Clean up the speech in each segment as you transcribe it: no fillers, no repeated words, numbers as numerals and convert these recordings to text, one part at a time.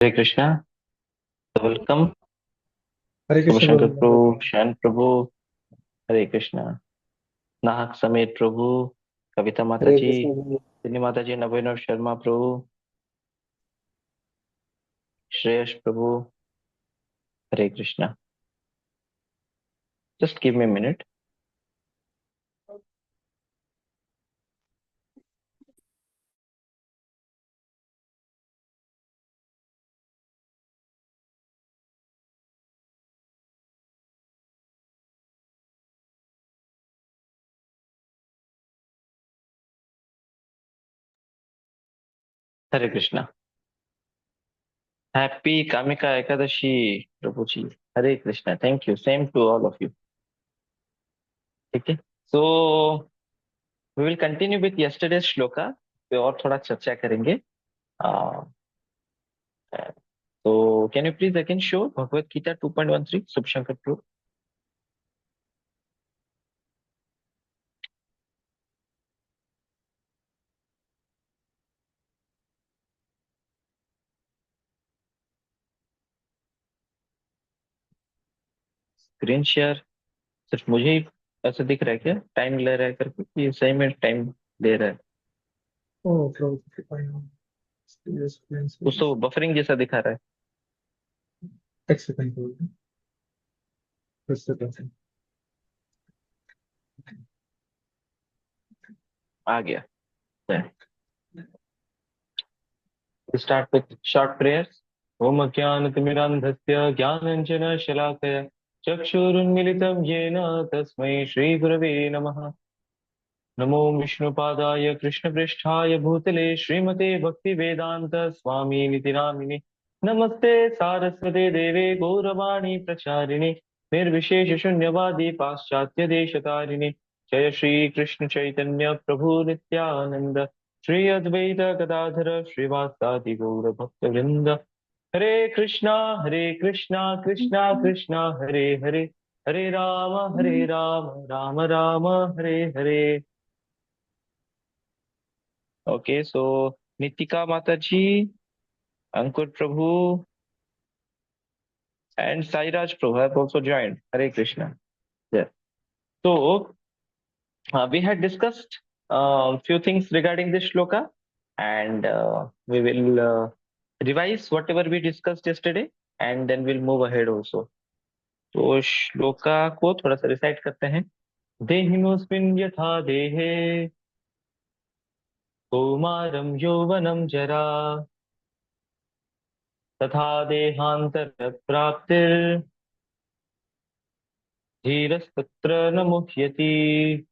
हरे Krishna. Welcome. हरे शुभ कृष्ण शंकर प्रभु प्रभु, बताइए। शरण प्रभु। हरे कृष्णा। नाहक समेत प्रभु, कविता माता हरे जी, Krishna Prabhu. Dini Mata ji, Naveen Sharma Prabhu, Shreyas Prabhu. Hare Krishna. Just give me minute. Hare Krishna. Happy Kamika Ekadashi Prabhu ji. Hare Krishna. Thank you, same to all of you. ठीक है। So we will continue with yesterday shloka पे और थोड़ा चर्चा करेंगे। तो can you please again show Bhagavad Gita 2.13 Shubh Shankar Prabhu. Screen share सिर्फ मुझे ही ऐसा दिख रहा है क्या? टाइम ले रहा है करके कि ये सही में टाइम दे रहा है? ओह प्रभु कृपा कुछ तो बफरिंग जैसा दिखा रहा है। एक सेकंड प्रभु। फिर से करते हैं। आ गया। Start with short prayers. Om अज्ञानतिमिरान्धस्य ज्ञानञ्जन शलाकया चक्षुरुन्मिलितं येन तस्मै श्रीगुरवे नमः। नमो विष्णुपादाय कृष्णपृष्ठाय भूतले श्रीमते भक्तिवेदान्त स्वामी नामिने। नमस्ते सारस्वते देवे गौरवाणी प्रचारिणे निर्विशेष शून्यवादी पाश्चात्य देशतारिणे। जय श्री कृष्ण चैतन्य प्रभु नित्यानंद श्री अद्वैत गदाधर श्रीवासादि गौर भक्त वृंद। Hare Krishna Krishna Krishna Hare Hare, Hare Ram Ram Ram Hare Hare. Okay so Nitika Mata ji, Ankur Prabhu and Sairaj Prabhu have also joined. Hare Krishna. Yeah. So we had discussed few things regarding this shloka, and we will revise whatever we discussed yesterday, and then we'll move ahead also. तो श्लोका को थोड़ा सा recite करते हैं। देहिनोऽस्मिन् यथा देहे कौमारं यौवनं जरा तथा देहान्तरप्राप्तिर् धीरस्तत्र न मुह्यति।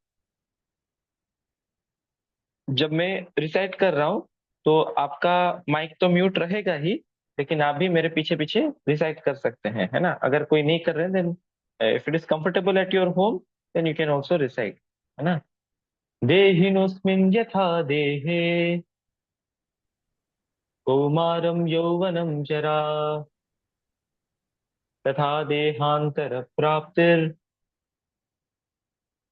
जब मैं रिसाइट कर रहा हूँ तो आपका माइक तो म्यूट रहेगा ही, लेकिन आप भी मेरे पीछे पीछे रिसाइट कर सकते हैं, है ना? अगर कोई नहीं कर रहे then if it is comfortable at your home then you can also recite, है ना? देहिनोऽस्मिन् यथा देहे कौमारं यौवनं जरा तथा देहांतर प्राप्तिर्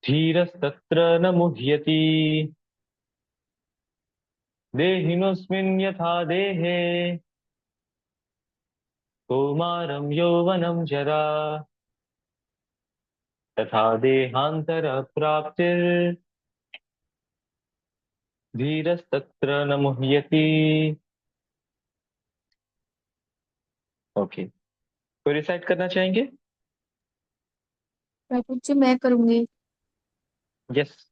धीरस्तत्र न मुह्यति। देहिनोऽस्मिन् यथा देहे कौमारं यौवनं जरा तथा देहांतर प्राप्तिर् धीरस्तत्र न मुह्यति। ओके, कोई रिसाइट करना चाहेंगे? प्रभु जी मैं करूंगी। यस।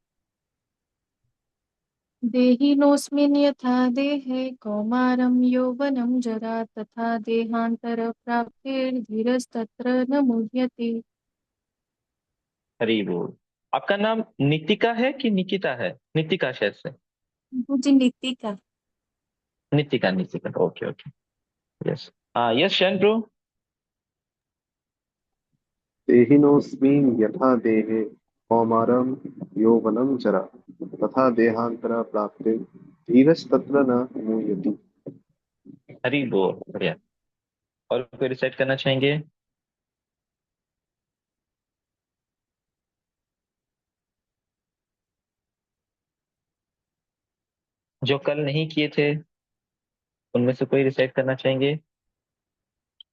देहिनोऽस्मिन् यथा देहे कौमारं यौवनं जरा तथा देहान्तरप्राप्तिर्धीरस्तत्र न मुह्यति। हरी बोल। आपका नाम नितिका है कि निकिता है? नितिका शायद से। Prabhu ji Nitika. Nitika, Nitika, okay okay. Yes. हाँ यस, शैन ब्रो। देहिनोऽस्मिन् यथा देहे कौमारं यौवनं जरा तथा देहान्तरप्राप्तिर् धीरस्तत्र न मुह्यति। हरी बोल, बढ़िया। और कोई रिसाइट करना चाहेंगे? जो कल नहीं किए थे उनमें से कोई रिसाइट करना चाहेंगे?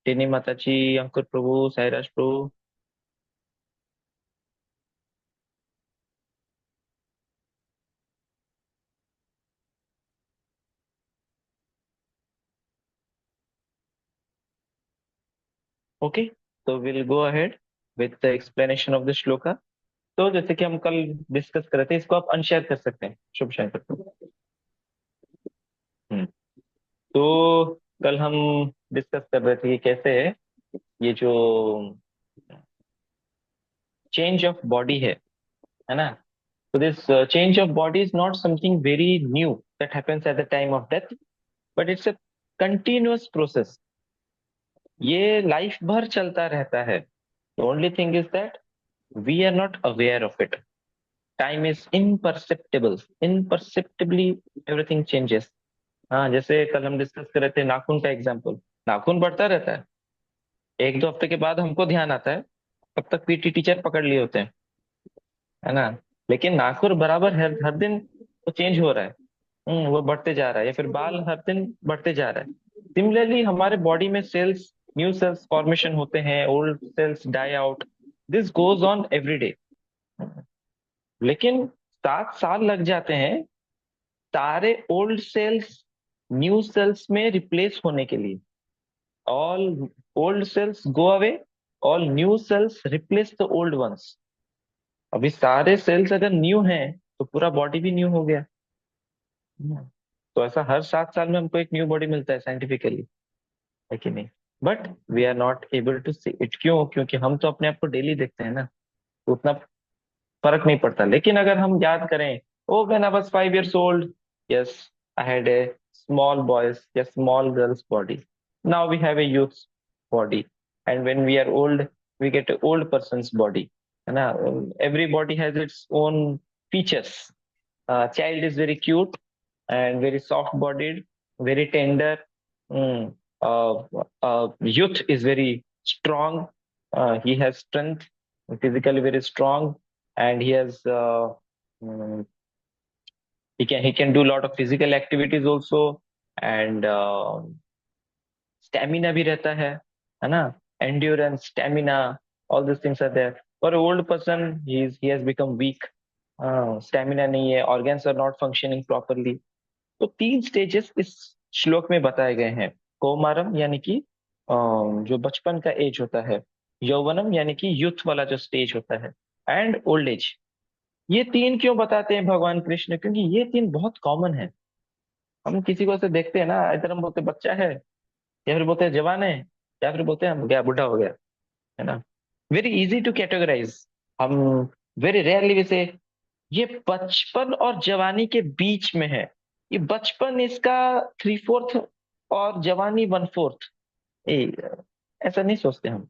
टिनी माता जी, अंकुर प्रभु, साईराज प्रभु। ओके, तो will go ahead with the explanation of the shloka. तो जैसे कि हम कल डिस्कस कर रहे थे, इसको आप अनशेयर कर सकते हैं, शुभ शंकर। हम्म। तो कल हम डिस्कस कर रहे थे कि कैसे ये जो चेंज ऑफ बॉडी है ना। So this change of body is not something very new that happens at the time of death, but it's a continuous process. ये लाइफ भर चलता रहता है। The only thing is that we are not aware of it. Time is imperceptible. Imperceptibly everything changes. हाँ, जैसे कल हम discuss कर रहे थे नाखून का एग्जाम्पल। नाखून बढ़ता रहता है, एक दो हफ्ते के बाद हमको ध्यान आता है, तब तक पीटी टीचर पकड़ लिए होते हैं, है ना। लेकिन नाखून बराबर हर हर दिन वो चेंज हो रहा है। वो बढ़ते जा रहा है, या फिर बाल हर दिन बढ़ते जा रहा है। सिमिलरली हमारे बॉडी में सेल्स, न्यू सेल्स फॉर्मेशन होते हैं, old cells die out. This goes on every day. लेकिन 7 साल लग जाते हैं सारे ओल्ड सेल्स न्यू सेल्स में रिप्लेस होने के लिए। All old cells go away, all new cells replace the old ones. अभी सारे सेल्स अगर न्यू हैं तो पूरा बॉडी भी न्यू हो गया। हम्म। तो ऐसा हर 7 साल में हमको एक न्यू बॉडी मिलता है साइंटिफिकली, है कि नहीं। But we are not able to see it. क्यों? क्योंकि हम तो अपने आप को डेली देखते हैं ना, तो उतना फर्क नहीं पड़ता। लेकिन अगर हम याद करें, oh when I was 5 years old, yes, I had a small boys या small girls body, now we have a youth body, and when we are old we get a old persons body, है ना। Every body has its own features. Child is very cute and very soft bodied, very tender. Mm. Youth is very strong. He has strength, physically very strong, and he has mm, he can do a lot of physical activities also, and stamina भी रहता है ना। Endurance, stamina, all these things are there. For an old person, he has become weak. Stamina नहीं है, organs are not functioning properly. तो 3 stages इस श्लोक में बताए गए हैं। कौमारम यानी कि जो बचपन का एज होता है, यौवनम यानी कि यूथ वाला जो स्टेज होता है, एंड ओल्ड एज। ये 3 क्यों बताते हैं भगवान कृष्ण? क्योंकि ये 3 बहुत कॉमन है। हम किसी को ऐसे देखते हैं ना, इधर हम बोलते हैं बच्चा है, या फिर बोलते हैं जवान है, या फिर बोलते हैं हम गया बुढ़ा हो गया, है ना। Very easy to categorise. हम वेरी रेयरली वैसे, ये बचपन और जवानी के बीच में है। ये बचपन इसका 3/4 और जवानी 1/4। ए, ऐसा नहीं सोचते हम।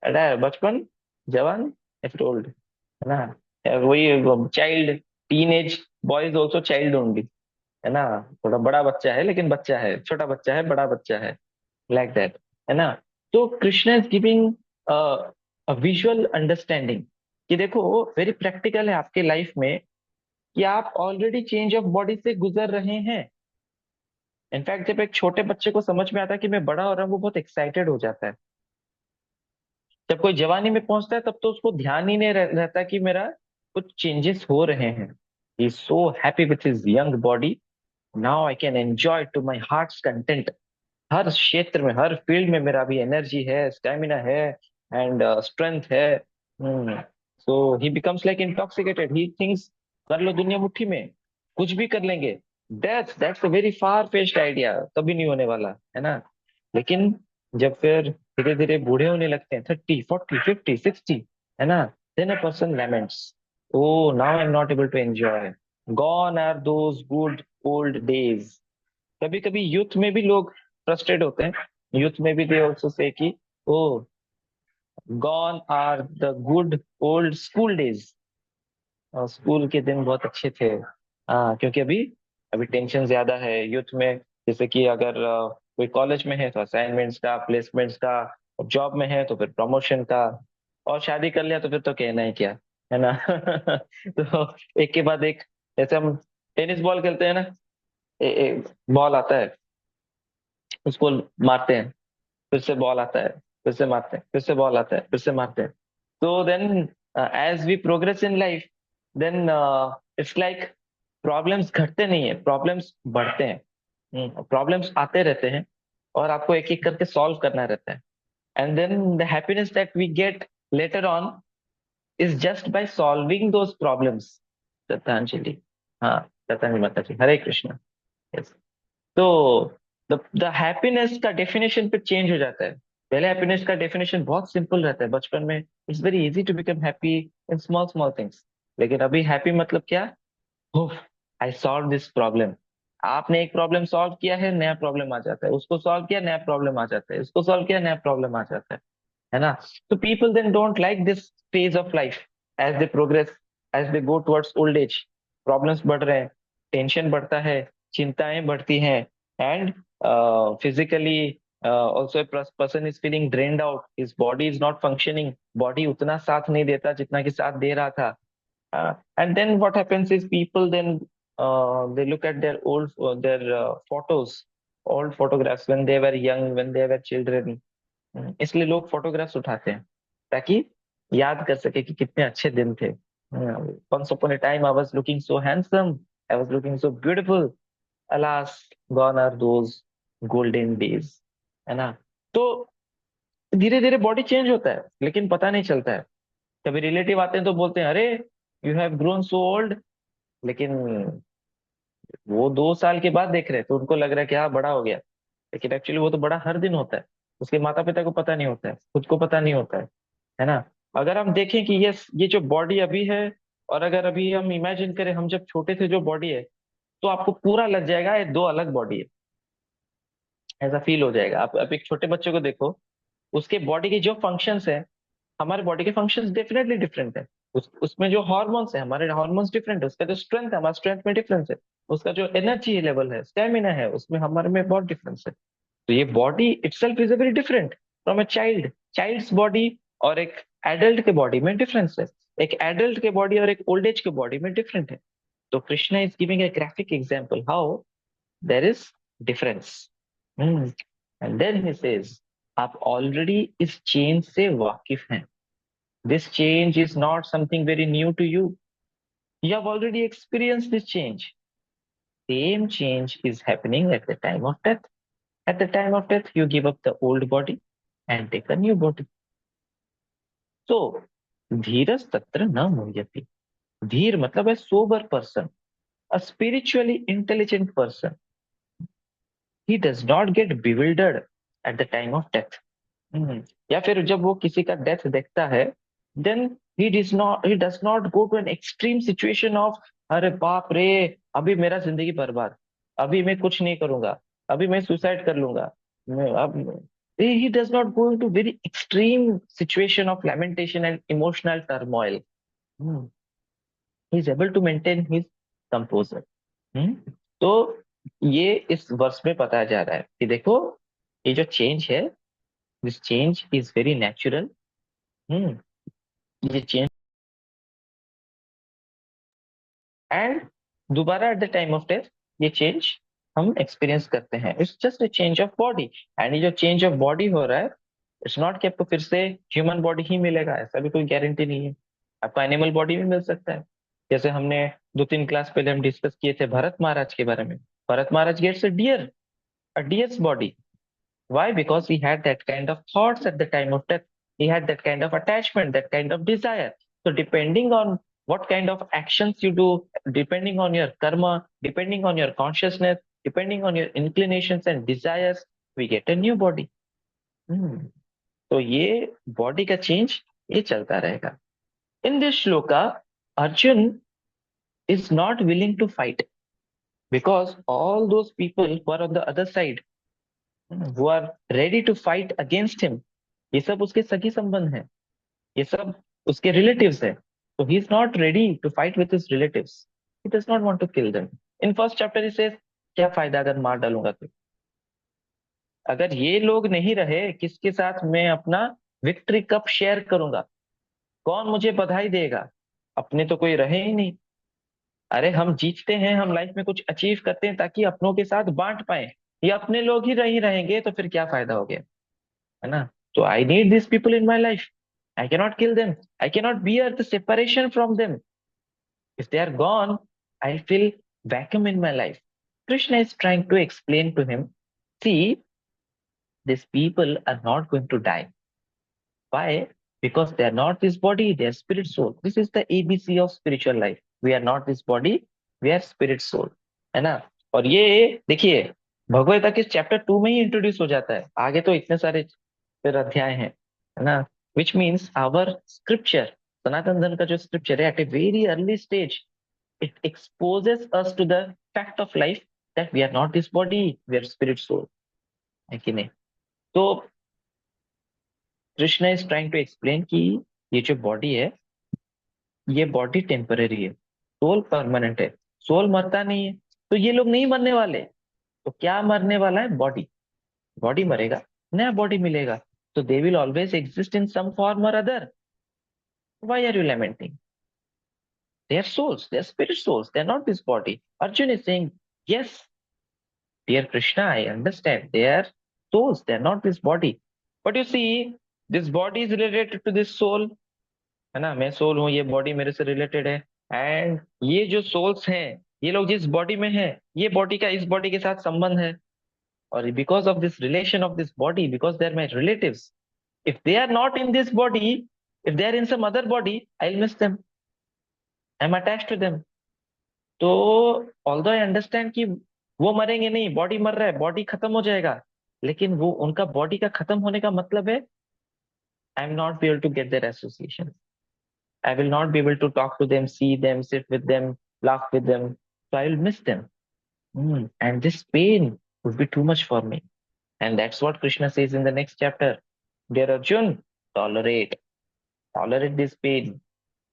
अरे बचपन, जवान, या फिर ओल्ड, है ना। वही child, teen age boys also child only, है ना। थोड़ा बड़ा बच्चा है लेकिन बच्चा है, छोटा बच्चा है बड़ा बच्चा है, लाइक दैट, है ना। तो Krishna is giving visual understanding कि देखो, वेरी प्रैक्टिकल है आपके लाइफ में कि आप ऑलरेडी चेंज ऑफ बॉडी से गुजर रहे हैं। इनफैक्ट जब एक छोटे बच्चे को समझ में आता है कि मैं बड़ा हो रहा हूँ, वो बहुत एक्साइटेड हो जाता है। जब कोई जवानी में पहुंचता है तब तो उसको ध्यान ही नहीं रहता कि मेरा कुछ चेंजेस हो रहे हैं। He is so happy with his young body. Now I can enjoy to my heart's content. हर क्षेत्र में, हर फील्ड में मेरा भी एनर्जी है, स्टेमिना है, एंड स्ट्रेंथ है। So he becomes like intoxicated. He thinks, कर लो दुनिया मुट्ठी में, कुछ भी कर लेंगे। That's a very far fetched idea, कभी नहीं होने वाला, है ना। लेकिन जब फिर धीरे धीरे बूढ़े होने लगते हैं, 30, 40, 50, 60, है ना, then a person laments, oh now I am not able to enjoy, gone are those good old days. कभी कभी यूथ में भी लोग फ्रस्ट्रेट होते हैं। यूथ में भी दे ऑल्सो से कि oh gone are the good old school days. School के दिन बहुत अच्छे थे। हाँ, क्योंकि अभी अभी टेंशन ज्यादा है यूथ में। जैसे कि अगर कोई कॉलेज में है तो असाइनमेंट्स का, प्लेसमेंट्स का, जॉब में है तो फिर प्रमोशन का, और शादी कर लिया तो फिर तो कहना ही क्या, है ना। तो एक के बाद एक, जैसे हम टेनिस बॉल खेलते हैं ना, बॉल आता है, उसको मारते हैं, फिर से बॉल आता है, फिर से मारते हैं, फिर से बॉल आता है, फिर से मारते हैं। तो then as we progress in life, then it's like problems घटते नहीं है, प्रॉब्लम्स बढ़ते हैं, प्रॉब्लम्स आते रहते हैं और आपको एक एक करके सॉल्व करना रहता है। And then the happiness that we get later on is just by solving those problems. Shraddhanjali. हाँ, श्रद्धांजलि माता जी, हरे कृष्णा। Yes. तो द हैप्पीनेस का डेफिनेशन फिर चेंज हो जाता है। पहले हैप्पीनेस का डेफिनेशन बहुत सिंपल रहता है बचपन में, it's very easy to become happy in small small things. लेकिन अभी हैप्पी मतलब क्या? I solve this problem. आपने एक प्रॉब्लम सॉल्व किया है, नया प्रॉब्लम आ जाता है, उसको सॉल्व किया, नया प्रॉब्लम आ जाता है, उसको सॉल्व किया, नया प्रॉब्लम आ जाता है ना? तो people then don't like this phase of life as they progress, as they go towards old age. Problems बढ़ रहे हैं, टेंशन बढ़ता है, चिंताएं बढ़ती हैं, and physically also person is feeling drained out, his body is not functioning, body उतना साथ नहीं देता जितना कि साथ दे रहा था। And then what happens is people then they look at their old their photos, old photographs when they were young, when they were children. इसलिए लोग फोटोग्राफ्स उठाते हैं ताकि याद कर सके कि कितने अच्छे दिन थे। Once upon a time I was looking so handsome, I was looking so beautiful. Alas, gone are those golden days, है ना? तो धीरे धीरे बॉडी चेंज होता है लेकिन पता नहीं चलता है। कभी रिलेटिव आते हैं तो बोलते हैं, अरे you have grown so old. लेकिन वो 2 साल के बाद देख रहे हैं तो उनको लग रहा है कि हाँ बड़ा हो गया। लेकिन एक्चुअली वो तो बड़ा हर दिन होता है, उसके माता पिता को पता नहीं होता है, खुद को पता नहीं होता है ना? अगर हम देखें कि ये जो बॉडी अभी है, और अगर अभी हम इमेजिन करें हम जब छोटे थे जो बॉडी है, तो आपको पूरा लग जाएगा ये दो अलग बॉडी है, ऐसा फील हो जाएगा। आप एक छोटे बच्चे को देखो, उसके बॉडी के जो फंक्शंस है, हमारे बॉडी के फंक्शंस डेफिनेटली डिफरेंट है। उसमें जो हॉर्मोन्स है, हमारे हॉर्मोन्स डिफरेंट है, उसका जो स्ट्रेंथ है, हमारा स्ट्रेंथ में डिफरेंस है, उसका जो एनर्जी लेवल है, स्टेमिना है, उसमें हमारे में बहुत डिफरेंस है। तो ये body itself is a very different from a child. Child's body और एक एडल्ट के बॉडी में डिफरेंस है, एक एडल्ट के बॉडी और एक ओल्ड एज के बॉडी में डिफरेंट है। तो Krishna is giving a graphic example how there is difference. And then he says, आप ऑलरेडी इस चेंज से वाकिफ हैं। This change is not something very new to you. You have already experienced this change. Same change is happening at the time of death. At the time of death, you give up the old body and take a new body. So, धीरज तत्र न मुह्यति. धीर मतलब a sober person, a spiritually intelligent person. He does not get bewildered at the time of death. या फिर जब वो किसी का डेथ देखता है, then he does not go to an extreme situation of अरे बाप रे, अभी मेरा जिंदगी बर्बाद, अभी मैं कुछ नहीं करूंगा, अभी मैं सुसाइड कर लूंगा। अब he does not go into very extreme situation of lamentation and emotional turmoil. Hmm. He is able to maintain his composure. Hmm. तो ये इस वर्ष में बताया जा रहा है कि देखो, ये जो चेंज है, this change is very natural. ये चेंज एंड दोबारा at the time of death ये चेंज हम एक्सपीरियंस करते हैं। It's just a change of body. And ये जो चेंज ऑफ बॉडी हो रहा है, इट्स नॉट कि आपको फिर से ह्यूमन बॉडी ही मिलेगा, ऐसा भी कोई गारंटी नहीं है। आपको एनिमल बॉडी भी मिल सकता है। जैसे हमने 2-3 क्लास पहले हम डिस्कस किए थे भरत महाराज के बारे में। Bharat Maharaj gets a deer's body. Why? Because he had that kind of thoughts at the time of death. He had that kind of attachment, that kind of desire. So depending on what kind of actions you do, depending on your karma, depending on your consciousness, depending on your inclinations and desires, we get a new body. तो ये body का change ये चलता रहेगा। In this shloka, Arjun is not willing to fight because all those people who are on the other side, who are ready to fight against him, ये सब उसके सगी संबंध हैं, ये सब उसके रिलेटिव्स हैं। तो he is not ready to fight with his relatives, he does not want to kill them. In first chapter he says, क्या फायदा अगर मार डालूंगा तो? अगर ये लोग नहीं रहे, किसके साथ मैं अपना विक्ट्री कप शेयर करूंगा? कौन मुझे बधाई देगा? अपने तो कोई रहे ही नहीं। अरे हम जीतते हैं, हम लाइफ में कुछ अचीव करते हैं ताकि अपनों के साथ बांट पाए। ये अपने लोग ही नहीं रहेंगे तो फिर क्या फायदा हो गया? है ना. So I need these people in my life. I cannot kill them. I cannot bear the separation from them. If they are gone, I feel vacuum in my life. Krishna is trying to explain to him, see, these people are not going to die. Why? Because they are not this body, they are spirit soul. This is the ABC of spiritual life. We are not this body, we are spirit soul. है ना. और ये देखिए, भगवत गीता के chapter 2 में ही introduce हो जाता है. आगे तो इतने सारे फिर अध्याय हैं, है ना. Which means our scripture, Sanatan Dharma का जो स्क्रिप्चर है, at a very early stage it exposes us to the fact of life that we are not this body, we are spirit soul. है कि नहीं. तो Krishna is trying to explain कि ये जो बॉडी है, ये बॉडी टेम्पररी है, सोल परमानेंट है. सोल मरता नहीं है, तो ये लोग नहीं मरने वाले. तो क्या मरने वाला है? बॉडी. बॉडी मरेगा, नया बॉडी मिलेगा. तो they will always exist in some form और other. Why are you lamenting? They are souls, they are spirit souls, they are not this body. Arjun is saying, yes, dear Krishna, I understand. They are souls, they are not this body. But you see, this body is related to this soul. है ना, मैं soul हूं, ये body मेरे से related है. And ये जो सोल्स हैं, ये लोग जिस बॉडी में है, ये बॉडी का इस बॉडी के साथ संबंध है. और because of this relation of this body, because they are my relatives, if they are not in this body, if they are in some other body, I will miss them, I am attached to them. तो although I understand कि वो मरेंगे नहीं, body मर रहा है, body खत्म हो जाएगा, लेकिन वो उनका बॉडी का खत्म होने का मतलब है I am not be able to get their association. I will not be able to talk to them, see them, sit with them, laugh with them. So I will miss them. And this pain would be too much for me. And that's what Krishna says in the next chapter. Dear Arjun, tolerate. Tolerate this pain.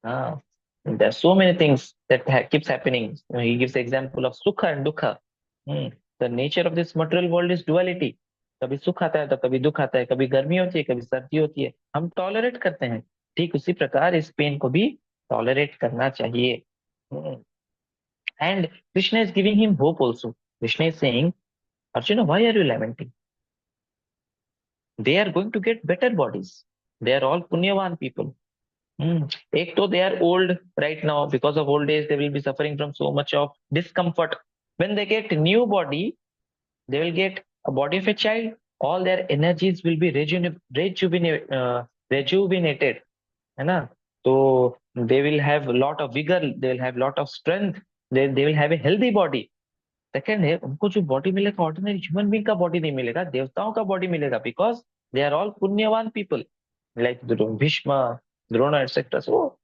Ah, there are so many things that keeps happening. He gives the example of sukha and dukha. Hmm. The nature of this material world is duality. कभी सुख आता है तो कभी दुख आता है, कभी गर्मी होती है, कभी सर्दी होती है. हम टॉलरेट करते हैं. ठीक उसी प्रकार इस पेन को भी टॉलरेट करना चाहिए. And Krishna is giving him hope also. Krishna is saying, Arjun, why are you lamenting? They are going to get better bodies. They are all punyavan people. एक तो they are old right now, because of old age they will be suffering from so much of discomfort. When they get new body, they will get a body of a child. All their energies will be rejuvenated, है ना. तो they will have a lot of vigor, they will have lot of strength, they will have a healthy body. Second है, उनको जो body मिलेगा ordinary human being का body नहीं मिलेगा, देवताओं का बॉडी मिलेगा, because they are all punyavan people like Bhishma, Drona etcetera. So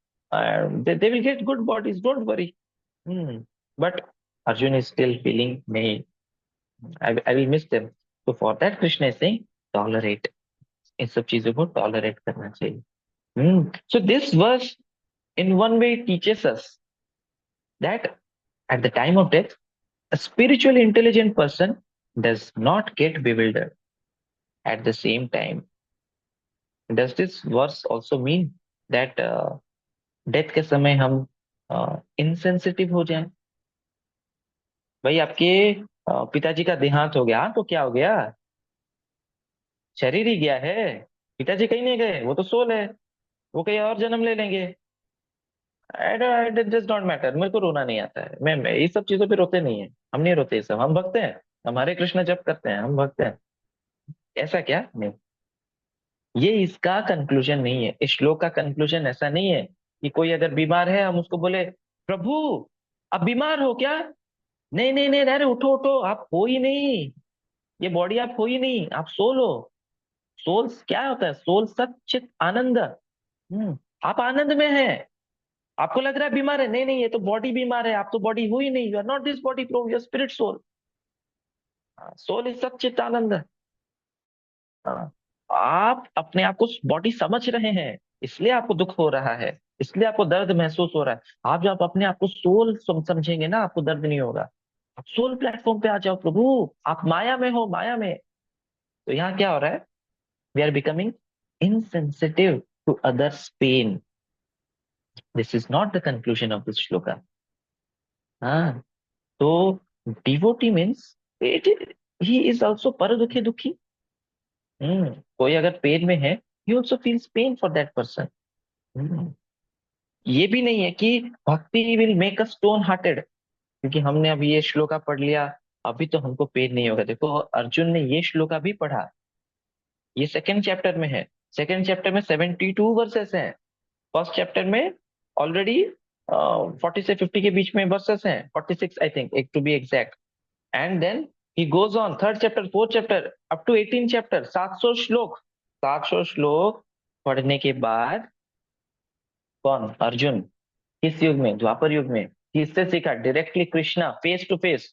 they will get good bodies, don't worry. But Arjun is still feeling, नहीं, I will miss them. So for that Krishna is saying tolerate. इन सब चीजों को tolerate करना चाहिए. So this verse in one way teaches us that at the time of death, a spiritually intelligent person does not get bewildered. At the same time, does this verse also mean that death के समय हम insensitive हो जाएं? भाई आपके पिताजी का देहांत हो गया, तो क्या हो गया? शरीर ही गया है, पिताजी कहीं नहीं गए, वो तो सोल है, वो कहीं और जन्म ले लेंगे. Does not matter. मेरे को रोना नहीं आता है, मैं ये सब चीजों पे रोते नहीं है. हम नहीं रोते ये सब, हम भक्त हैं, हमारे कृष्ण जप करते हैं, हम भक्त हैं. ऐसा क्या? नहीं, ये इसका कंक्लूजन नहीं है. इस श्लोक का कंक्लूजन ऐसा नहीं है कि कोई अगर बीमार है हम उसको बोले, प्रभु आप बीमार हो क्या? नहीं नहीं नहीं, अरे उठो उठो, आप हो ही नहीं, ये बॉडी आप हो ही नहीं, आप सोल हो. सोल क्या होता है? सोल सच्चित आनंद. आप आनंद में हैं. आपको लग रहा है बीमार है, नहीं नहीं, ये तो बॉडी बीमार है, आप तो बॉडी हो ही नहीं, you are not this body pro, you spirit soul. Soul is sachchit anand. आप अपने आप को बॉडी समझ रहे हैं, इसलिए आपको दुख हो रहा है, इसलिए आपको दर्द महसूस हो रहा है. आप जब अपने आप को सोल समझेंगे ना, आपको दर्द नहीं होगा. आप सोल प्लेटफॉर्म पे आ जाओ, प्रभु आप माया में हो, माया में. तो यहाँ क्या हो रहा है? We are becoming insensitive to others' pain. This is not the conclusion of this shloka. So devotee means he is also paradukhi dukhi. कोई अगर पेन में है, he also feels pain for that person. ये भी नहीं है कि भक्ति will make us stone hearted, क्योंकि हमने अभी ये श्लोका पढ़ लिया, अभी तो हमको पेन नहीं होगा। देखो अर्जुन ने ये श्लोका भी पढ़ा, ये सेकंड चैप्टर में है। सेकंड चैप्टर में 72 वर्सेस हैं। फर्स्ट चैप्टर में ऑलरेडी 40 से 50 के बीच में वर्सेस हैं, 46 आई थिंक, एक to be exact. And then he goes on third chapter, fourth chapter, up to 18 chapter, 700 shloka. 700 श्लोक पढ़ने के बाद कौन? अर्जुन। किस युग में? द्वापर युग में। किससे सीखा? Directly Krishna, face to face.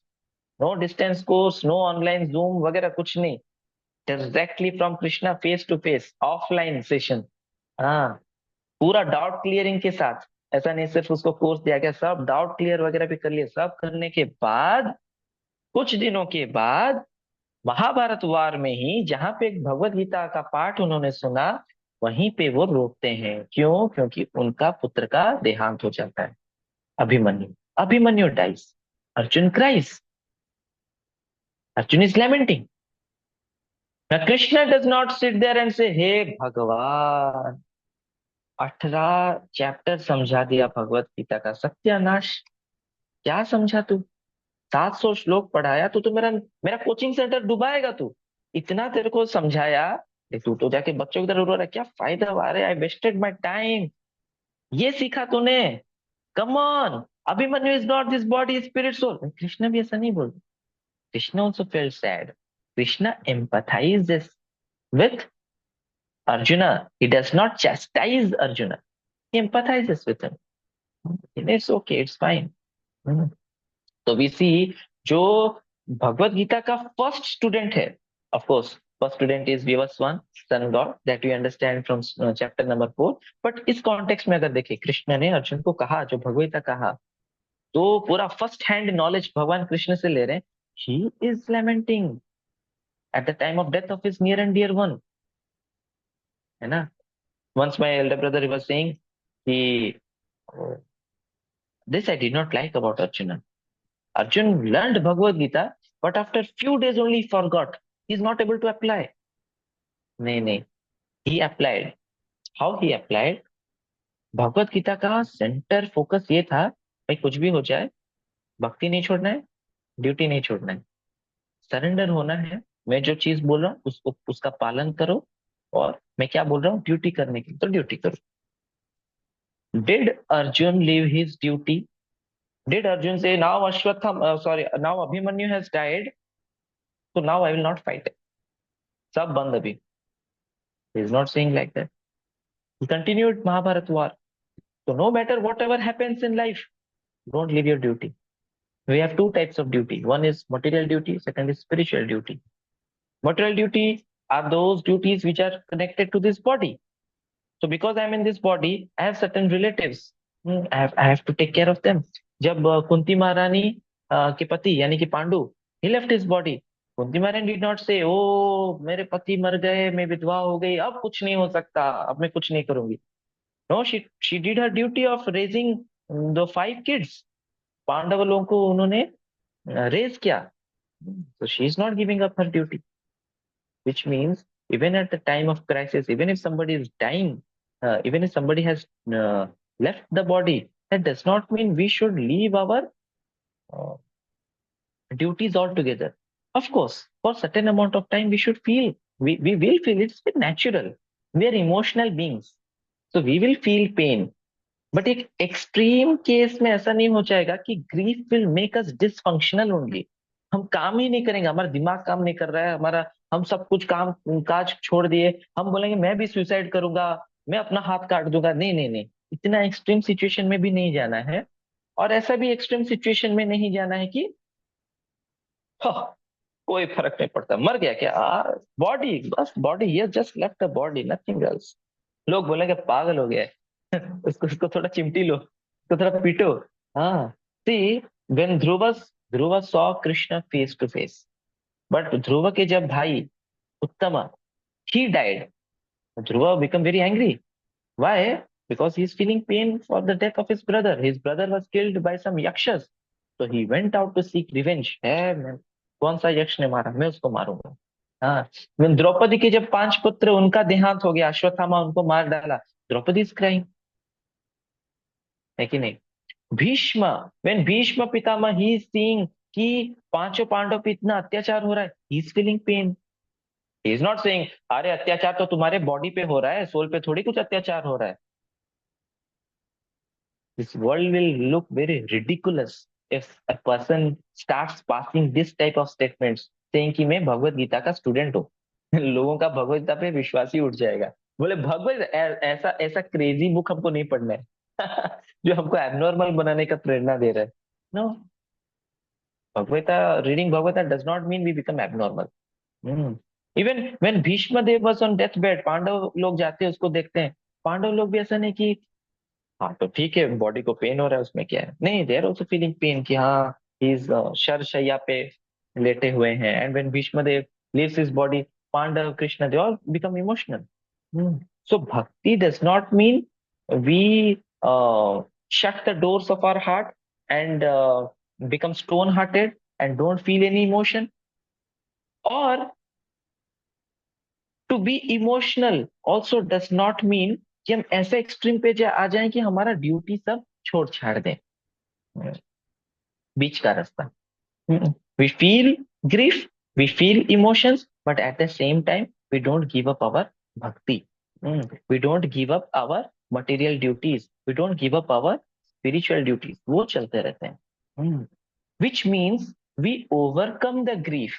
No distance course, no online Zoom वगैरह कुछ नहीं, directly from Krishna, face to face, offline session. हाँ, पूरा डाउट क्लियरिंग के साथ। ऐसा नहीं सिर्फ उसको कोर्स दिया गया, सब डाउट क्लियर वगैरह भी कर लिए। सब करने के बाद कुछ दिनों के बाद महाभारत वार में ही जहां पे एक भगवत गीता का पाठ उन्होंने सुना, वहीं पे वो रोते हैं। क्यों? क्योंकि उनका पुत्र का देहांत हो जाता है, Abhimanyu. Abhimanyu dies, Arjun cries, Arjun is lamenting. Now Krishna does not sit there and say, हे भगवान, 18 चैप्टर समझा दिया भगवत गीता का, सत्यानाश। क्या समझा तू? 700 श्लोक पढ़ाया तू तो मेरा मेरा कोचिंग सेंटर डुबाएगा तू। इतना तेरे को समझाया, तू तो जाके बच्चों की तरह रो रहा है। क्या फायदा? अरे आई वेस्टेड माई टाइम। ये सीखा तूने? Come on, Abhimanyu is not this body, spirit, soul. Krishna भी ऐसा नहीं बोलते। Krishna also felt sad. Krishna empathises with Arjuna. He does not chastise Arjuna. He empathizes with him. And it's okay, it's fine. तो we see जो भगवत गीता का फर्स्ट स्टूडेंट है, of course, first student is Vivaswan, sun god, that we understand from chapter number 4. But इस context में अगर देखें, कृष्ण ने अर्जुन को कहा, जो भगवत गीता कहा, तो पूरा फर्स्ट हैंड नॉलेज भगवान कृष्ण से ले रहे हैं। He is lamenting at the time of death of his near and dear one, है ना? Once my elder brother was saying, he, this I did not like about Arjuna. Arjun learned Bhagavad Gita, but after few days only forgot. He is not able to apply. नहीं नहीं, he applied. How he applied? Bhagavad Gita का centre focus ये था, भाई कुछ भी हो जाए, भक्ति नहीं छोड़ना है, ड्यूटी नहीं छोड़ना है, सरेंडर होना है। मैं जो चीज बोल रहा हूँ उसका पालन करो, और मैं क्या बोल रहा हूँ ड्यूटी करने की, तो ड्यूटी करो। Did Arjun leave his duty? Did Arjun say, now now Abhimanyu has died, so now I will not fight? सब बंद अभी। He is not saying like that. He continued Mahabharat war. So no matter whatever happens in life, don't leave your duty. We have two types of duty. One is material duty, second is spiritual duty. Material duty are those duties which are connected to this body. So because I am in this body, I have certain relatives. I have to take care of them. जब कुंती महारानी के पति यानी कि Pandu, he left his body. Kunti महारानी did not say, ओ मेरे पति मर गए, मैं विधवा हो गई, अब कुछ नहीं हो सकता, अब मैं कुछ नहीं करूंगी। No, she did her duty of raising the 5 kids. Pandav लोगों को उन्होंने रेज किया. So she is not giving up her duty, which means even at the time of crisis, even if somebody is dying, even if somebody has left the body, that does not mean we should leave our uh, duties altogether. Of course, for certain amount of time, we should feel, we will feel, it's natural. We are emotional beings. So we will feel pain. But एक extreme case में ऐसा नहीं हो जाएगा कि grief will make us dysfunctional only. हम काम ही नहीं करेंगे, हमारा दिमाग काम नहीं कर रहा है, हमारा, हम सब कुछ काम काज छोड़ दिए, हम बोलेंगे मैं भी सुसाइड करूंगा, मैं अपना हाथ काट दूंगा। नहीं नहीं नहीं, इतना एक्सट्रीम सिचुएशन में भी नहीं जाना है। और ऐसा भी एक्सट्रीम सिचुएशन में नहीं जाना है कि हाँ, कोई फर्क नहीं पड़ता, मर गया क्या, बॉडी, बस बॉडी, ये just left a body, nothing else. लोग बोलेंगे पागल हो गया है। उसको उसको थोड़ा चिमटी लो, उसको थोड़ा पीटो। हाँ, see, when Dhruv saw Krishna face to face, but Dhruv के जब भाई Uttam he died, Dhruv become very angry. Why? Because he is feeling pain for the death of his brother was killed by some Yakshas. तो he went out to seek revenge. है, कौन सा यक्ष ने मारा, मैं उसको मारूंगा। हाँ, द्रौपदी के जब 5 पुत्र, उनका देहांत हो गया, अश्वत्थामा उनको मार डाला, द्रौपदी इज क्राइंग, है कि नहीं? Bhishma, when Bhishma Pitamah he is seeing कि पांचों पांडव पे इतना अत्याचार हो रहा है, ही is feeling pen. He is not saying अरे अत्याचार तो तुम्हारे बॉडी पे हो रहा है, सोल पे थोड़ी कुछ अत्याचार हो रहा है। This world will look very ridiculous if a person starts passing this type of statements, saying कि मैं भगवत गीता का स्टूडेंट हूँ। लोगों का भगवत गीता पे विश्वास ही उठ जाएगा। बोले भगवत ऐसा ऐसा क्रेजी बुक हमको नहीं पढ़ना है जो हमको एबनॉर्मल बनाने का प्रेरणा दे रहा है। No, Bhagavata, reading Bhagavata does not mean we become abnormal. Even when Bhishma Deva was on death bed, Pandava लोग जाते हैं उसको देखते हैं, पांडव लोग भी ऐसा नहीं कि हाँ तो ठीक है बॉडी को पेन हो रहा है उसमें क्या है, नहीं, they are also feeling pain कि हाँ इज शरशैया पे लेटे हुए हैं। And when Bhishmadev leaves his body, Pandav Krishna they all become emotional. So bhakti does not mean we shut the doors of our heart and become stone hearted and don't feel any emotion, or to be emotional also does not mean कि हम ऐसे extreme पे आ जाएं कि हमारा duty सब छोड़ छाड़ दें। बीच का रास्ता। We feel grief, we feel emotions, but at the same time we don't give up our bhakti. We don't give up our material duties, we don't give up our spiritual duties, वो चलते रहते हैं। which means we overcome the grief,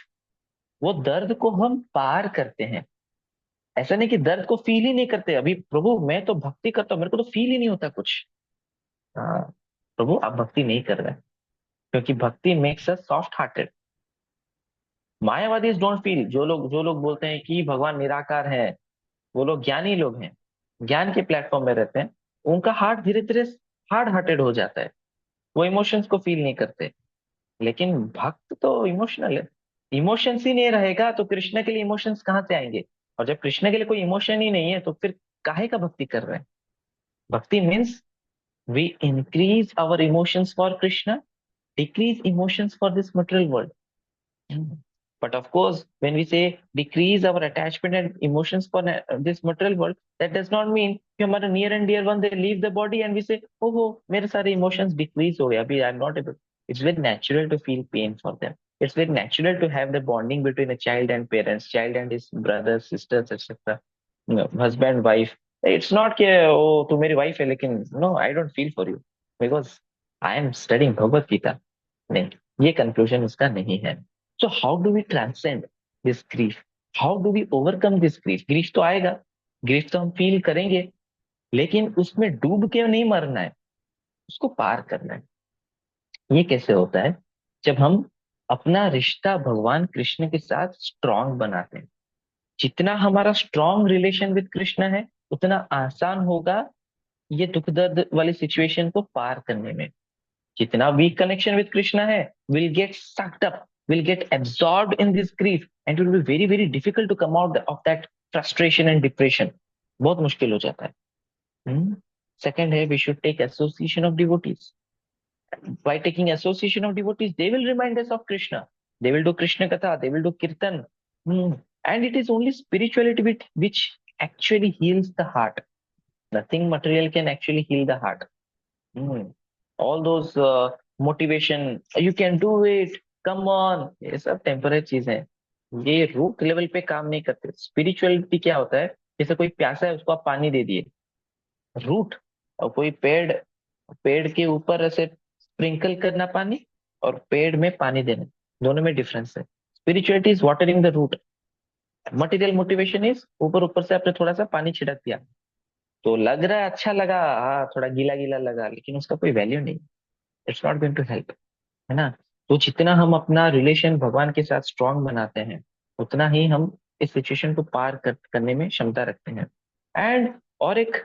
वो दर्द को हम पार करते हैं। ऐसा नहीं कि दर्द को फील ही नहीं करते, अभी प्रभु मैं तो भक्ति करता हूँ मेरे को तो फील ही नहीं होता कुछ। हाँ, प्रभु आप भक्ति नहीं कर रहे हैं, क्योंकि bhakti makes us soft hearted. Mayavadi don't feel, जो लोग बोलते हैं कि भगवान निराकार है, वो लोग ज्ञानी लोग हैं, ज्ञान के प्लेटफॉर्म में रहते हैं, उनका हार्ट धीरे धीरे हार्ड हार्टेड हो जाता है, वो इमोशंस को फील नहीं करते। लेकिन भक्त तो इमोशनल है, इमोशंस ही नहीं रहेगा तो कृष्ण के लिए इमोशंस कहाँ से आएंगे? और जब कृष्ण के लिए कोई इमोशन ही नहीं है तो फिर काहे का भक्ति कर रहे हैं? Bhakti means we increase our emotions for Krishna, decrease emotions for this material world. But of course, when we say decrease our attachment and emotions for this material world, that does not mean कि हमारा near and dear one they leave the body and we say, oh हो मेरे सारे emotions decrease हो गए, अभी I'm not able. It's very natural to feel pain for them. It's very natural to have the bonding between a child and parents, child and his brothers, sisters, etc. Husband, wife. It's not कि oh तू मेरी wife है लेकिन no, I don't feel for you because I am studying Bhagavad Gita. नहीं, ये conclusion उसका नहीं है। So how do we transcend this grief? How do we overcome this grief? Grief तो आएगा, grief तो हम फील करेंगे, लेकिन उसमें डूब के नहीं मरना है, उसको पार करना है। ये कैसे होता है? जब हम अपना रिश्ता भगवान कृष्ण के साथ स्ट्रांग बनाते हैं। जितना हमारा स्ट्रांग रिलेशन विद कृष्ण है, उतना आसान होगा ये दुख दर्द वाली सिचुएशन को पार करने में। जितना वीक कनेक्शन विद कृष्णा है, will get sucked up, will get absorbed in this grief and it will be very very difficult to come out of that frustration and depression. बहुत मुश्किल हो जाता है। सेकंड है we should take association of devotees. By taking association of devotees they will remind us of Krishna, they will do Krishna katha, they will do kirtan, and it is only spirituality which actually heals the heart. Nothing material can actually heal the heart. Hmm. All those motivation, you can do it, come on, ये सब temporary चीज है, ये root level पे काम नहीं करते। Spirituality क्या होता है? जैसे कोई प्यासा है उसको आप पानी दे दिए, रूट। और कोई पेड़, पेड़ के ऊपर ऐसे स्प्रिंकल करना पानी, और पेड़ में पानी देना, दोनों में डिफरेंस है। Spirituality is watering the root, material motivation is ऊपर ऊपर से आपने थोड़ा सा पानी छिड़क दिया, तो लग रहा है अच्छा लगा, हाँ थोड़ा गीला गीला लगा, लेकिन उसका कोई वैल्यू नहीं, it's not going to help, है ना? तो जितना हम अपना रिलेशन भगवान के साथ स्ट्रांग बनाते हैं, उतना ही हम इस सिचुएशन को पार करने में क्षमता रखते हैं। एंड और एक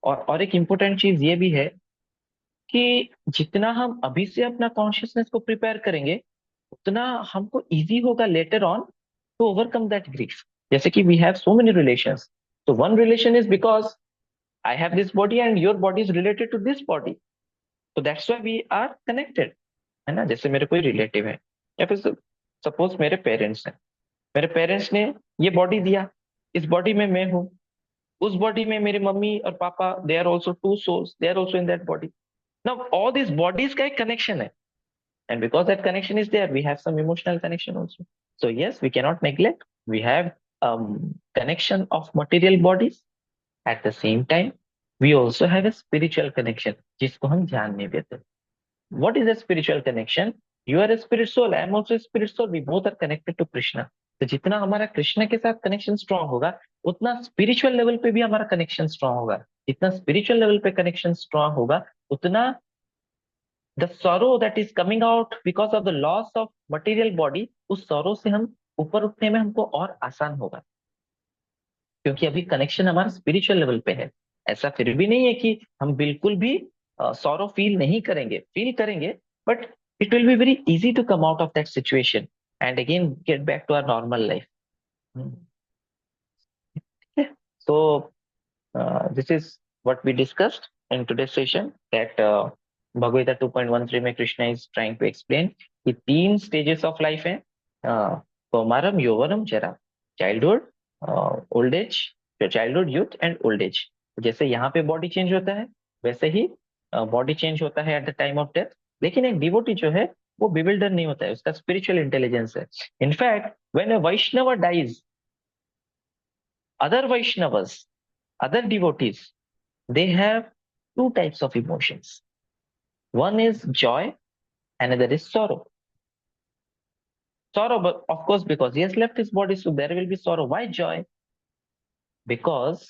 और एक इम्पोर्टेंट चीज ये भी है कि जितना हम अभी से अपना कॉन्शियसनेस को प्रिपेयर करेंगे, उतना हमको इजी होगा later on to overcome that grief. जैसे कि we have so many relations, तो one relation is because I have this body and your body is related to this body, तो that's why we are connected, है ना? जैसे मेरे कोई relative है या फिर सपोज मेरे पेरेंट्स हैं, मेरे पेरेंट्स ने ये बॉडी दिया, इस बॉडी में मैं हूँ, उस बॉडी में मेरी मम्मी और papa, they are also two souls, they are also in that body. Now all this bodies का एक कनेक्शन है, and because that connection is there, we have some emotional connection also. So yes, we cannot neglect, we have connection of material bodies. At the same time, we also have a spiritual connection जिसको हम ध्यान नहीं देते. What is a spiritual connection? You are a spirit soul, I am also a spirit soul, we both are connected to Krishna. तो जितना हमारा कृष्ण के साथ कनेक्शन स्ट्रांग होगा, उतना स्पिरिचुअल लेवल पे भी हमारा कनेक्शन स्ट्रांग होगा. जितना स्पिरिचुअल लेवल पे कनेक्शन स्ट्रांग होगा, उतना the sorrow that is coming out because of the loss of material body, उस sorrow से हम ऊपर उठने में हमको और आसान होगा, क्योंकि अभी कनेक्शन हमारा स्पिरिचुअल लेवल पे है. ऐसा फिर भी नहीं है कि हम बिल्कुल भी sorrow फील नहीं करेंगे, फील करेंगे, but it will be very easy to come out of that situation and again get back to our normal life. Okay. So this is what we discussed in today's session, that Bhagavad Gita 2.13 में Krishna is trying to explain कि 3 stages of life है, कौमारम, यौवनम, जरा, childhood, old age, childhood, youth and old age. जैसे यहाँ पे body change होता है, वैसे ही बॉडी चेंज होता है at the time of death. लेकिन एक डिवोटी जो है वो बिविल्डर नहीं होता है, उसका स्पिरिचुअल इंटेलिजेंस है. In fact when a Vaishnava dies, other Vaishnavas, other devotees, they have 2 types of emotions. One is joy, another is sorrow. Sorrow, but of course, because he has left his body, so there will be sorrow. Why joy? Because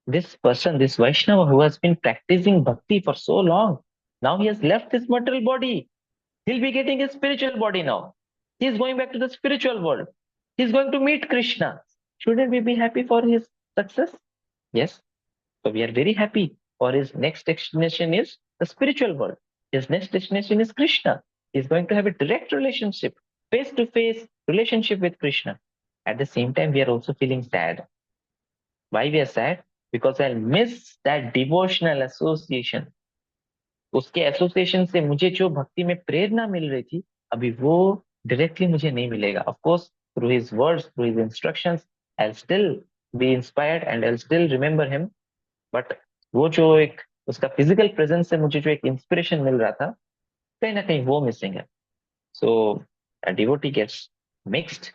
this person, this Vaishnava who has been practicing bhakti for so long, now he has left his material body. He'll be getting a spiritual body now. He's going back to the spiritual world. He's going to meet Krishna. Shouldn't we be happy for his success? Yes. So we are very happy for his next destination is the spiritual world. His next destination is Krishna. He's going to have a direct relationship, face-to-face relationship with Krishna. At the same time, we are also feeling sad. Why we are sad? Because I'll miss that devotional association. उसके association से मुझे जो भक्ति में प्रेरणा मिल रही थी, अभी वो डायरेक्टली मुझे नहीं मिलेगा. Of course through his words, through his instructions, I still be inspired and I still remember him, but वो जो एक उसका फिजिकल प्रेजेंस से मुझे जो एक इंस्पिरेशन मिल रहा था, कहीं ना कहीं वो मिसिंग है. सो a devotee gets mixed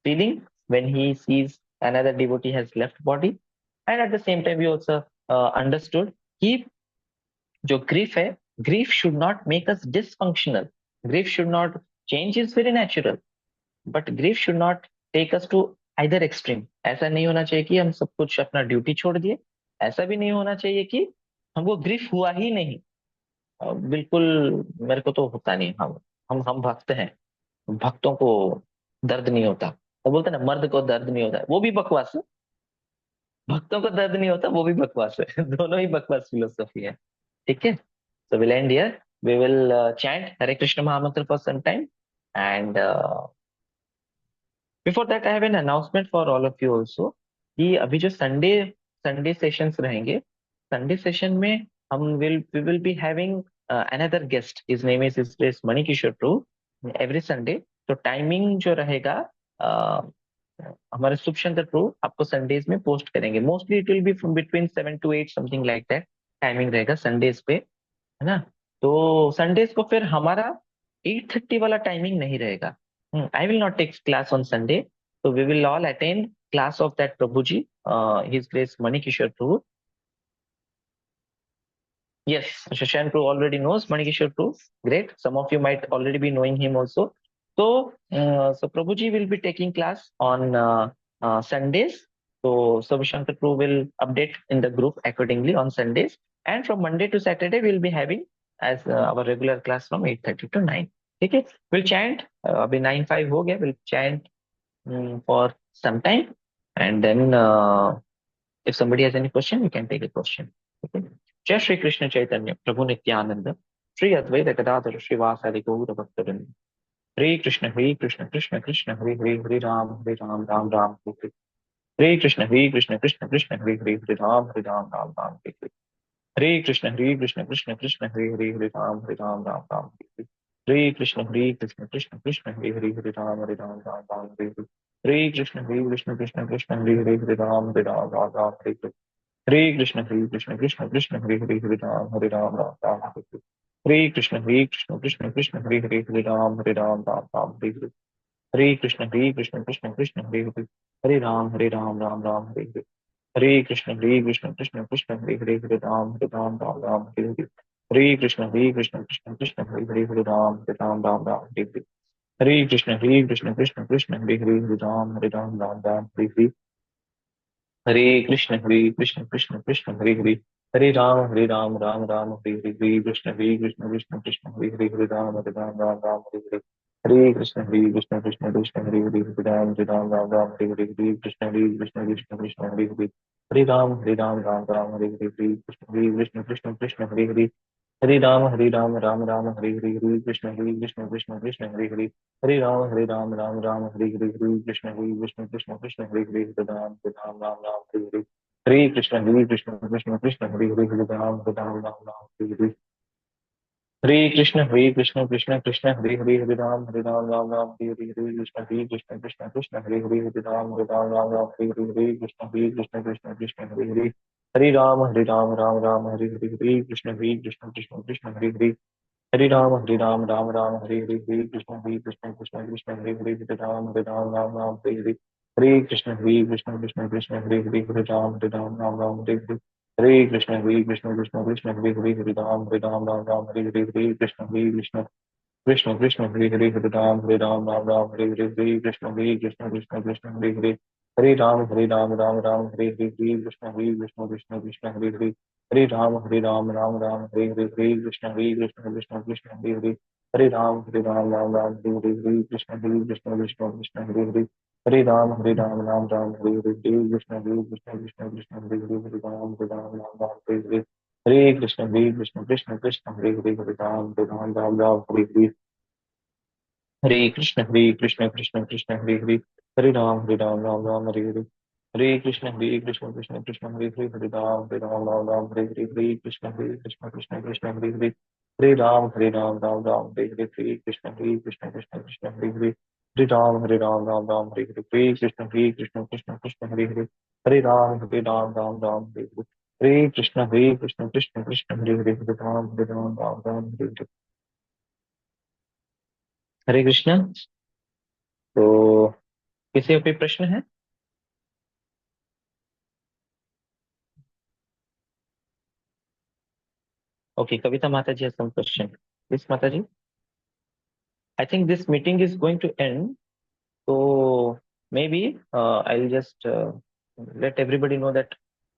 feeling when he sees another devotee has left body, and at the same time we also understood कि जो grief है, grief should not make us dysfunctional, grief should not change is very natural, but grief should not take us to either extreme. ऐसा नहीं होना चाहिए कि हम सब कुछ अपना ड्यूटी छोड़ दिए, ऐसा भी नहीं होना चाहिए कि हमको ग्रीफ हुआ ही नहीं. बिल्कुल मेरे को तो होता नहीं. हम भक्त हैं, भक्तों को दर्द नहीं होता. वो बोलते हैं ना, मर्द को दर्द नहीं होता, वो भी बकवास है. भक्तों को दर्द नहीं होता, वो भी बकवास है. दोनों ही बकवास फिलोसफी है. ठीक है. So we'll end here. We will chant Hare Krishna Mahamantra for some time, and before that I have an announcement for all of you also कि अभी जो संडे सेशंस रहेंगे, संडे सेशन में we will be having another guest. His name is Mani Kishore Prabhu. Every Sunday. तो timing जो रहेगा, हमारे शुभशंकर प्रभु आपको संडेज में पोस्ट करेंगे. Mostly it will B from between 7 to 8 something like that timing रहेगा संडेज पे, है ना. तो संडेज को फिर हमारा 8:30 वाला टाइमिंग नहीं रहेगा. I will not take class on Sunday, so we will all attend class of that Prabhuji, His Grace Mani Kishore Prabhu. Yes, Shashank Prabhu already knows Mani Kishore Prabhu. Great. Some of you might already be knowing him also. So Prabhuji will be taking class on Sundays. So Shankar Prabhu will update in the group accordingly on Sundays. And from Monday to Saturday, we'll be having as our regular class from 8:30 to 9. Okay, we'll chant. अभी 9:05 हो गया. We'll chant for some time, and then if somebody has any question, you can take a question. Okay. Jai Shri Krishna Chaitanya Prabhu Nityananda Shri Advaita Gadadhar Srivasadi Gaura Bhaktavrinda. Hare Krishna Krishna Krishna Hare Hare, Hare Ram Ram Ram Hare Hare. Hare Krishna Krishna Krishna Hare Hare, Hare Ram Ram Ram Hare Hare. Hare Krishna Krishna Krishna Hare Hare, Hare Ram Ram Ram Hare Hare. हरे कृष्ण कृष्ण कृष्ण हरे राम राम राम हरे कृष्ण कृष्ण हरे राम राम हरे कृष्ण कृष्ण कृष्ण हरे राम राम कृष्ण कृष्ण हरे राम राम हरे कृष्ण कृष्ण हरे राम राम हरे कृष्ण कृष्ण राम राम कृष्ण कृष्ण हरे राम राम कृष्ण कृष्ण राम हरे कृष्ण कृष्ण हरे राम हरे कृष्ण कृष्ण राम राम कृष्ण कृष्ण हरे राम कृष्ण कृष्ण हरे राम कृष्ण हरे कृष्ण हरे कृष्ण कृष्ण हरे राम कृष्ण कृष्ण हरे राम कृष्ण हरे राम कृष्ण हरे राम हरे कृष्ण हरे कृष्ण राम राम हरे कृष्ण। तो किसी को कोई प्रश्न है? Okay, Kavita Mata ji has some question. Yes, माता जी. I think this meeting is going to end. So maybe I'll just let everybody know that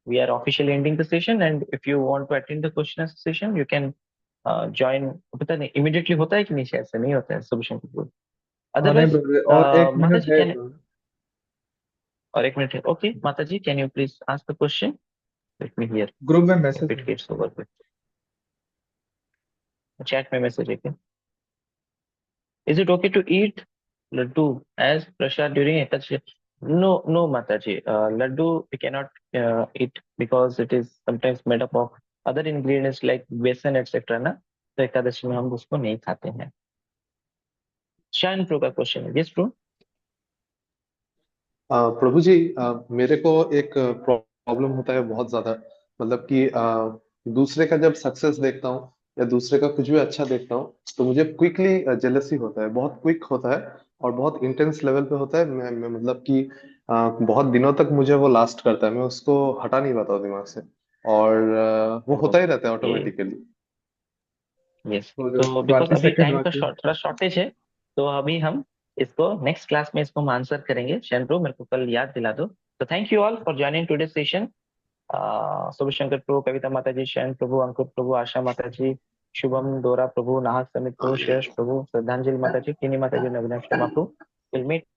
we are officially ending the session, and if you want to attend the question answer session, you can join. पता नहीं immediately होता है कि नहीं, शायद से नहीं होता है सुबह शाम। हाँ नहीं Otherwise, ब्रदर, और एक माता मिनट जी है can, ब्रदर। और एक मिनट है। Okay, माता जी, can you please ask the question? Let me hear group में if मैसेज it है। gets over with. Chat में मैसेज है क्या? Is it okay to eat laddu as prasad during Ekadashi? No, no, Mataji. Laddu we cannot eat because it is sometimes made up of other ingredients like besan etc. ना, तो एकादशी में हम उसको नहीं खाते हैं। शान प्रो का क्वेश्चन है। Yes pro. प्रभु जी, मेरे को एक प्रॉब्लम होता है बहुत ज्यादा। मतलब कि दूसरे का जब सक्सेस देखता हूँ या दूसरे का कुछ भी अच्छा देखता हूँ तो मुझे क्विकली जेलसी होता है, बहुत क्विक होता है और बहुत इंटेंस लेवल पे होता है। मैं मतलब कि बहुत दिनों तक मुझे वो लास्ट करता है, मैं उसको हटा नहीं पाता हूँ दिमाग से। और वो होता ही रहता है ओके, ऑटोमेटिकली। यस। और तो बिकॉज बाकी अभी सेकंड टाइम का बाकी। थोड़ा शॉर्टेज है, तो अभी हम इसको नेक्स्ट क्लास में इसको हम आंसर करेंगे। शैन प्रो, मेरे को कल याद दिला दो। तो thank you all for joining today session. Shubh Shankar Prabhu, Kavita Mata ji, शयन प्रभु, अंकुर प्रभु, आशा माता जी, शुभम दोरा प्रभु, नाहक समित प्रभु, श्रेयस प्रभु, श्रद्धांजलि माता जी, किनी माता जी, नवीन प्रभु। Will meet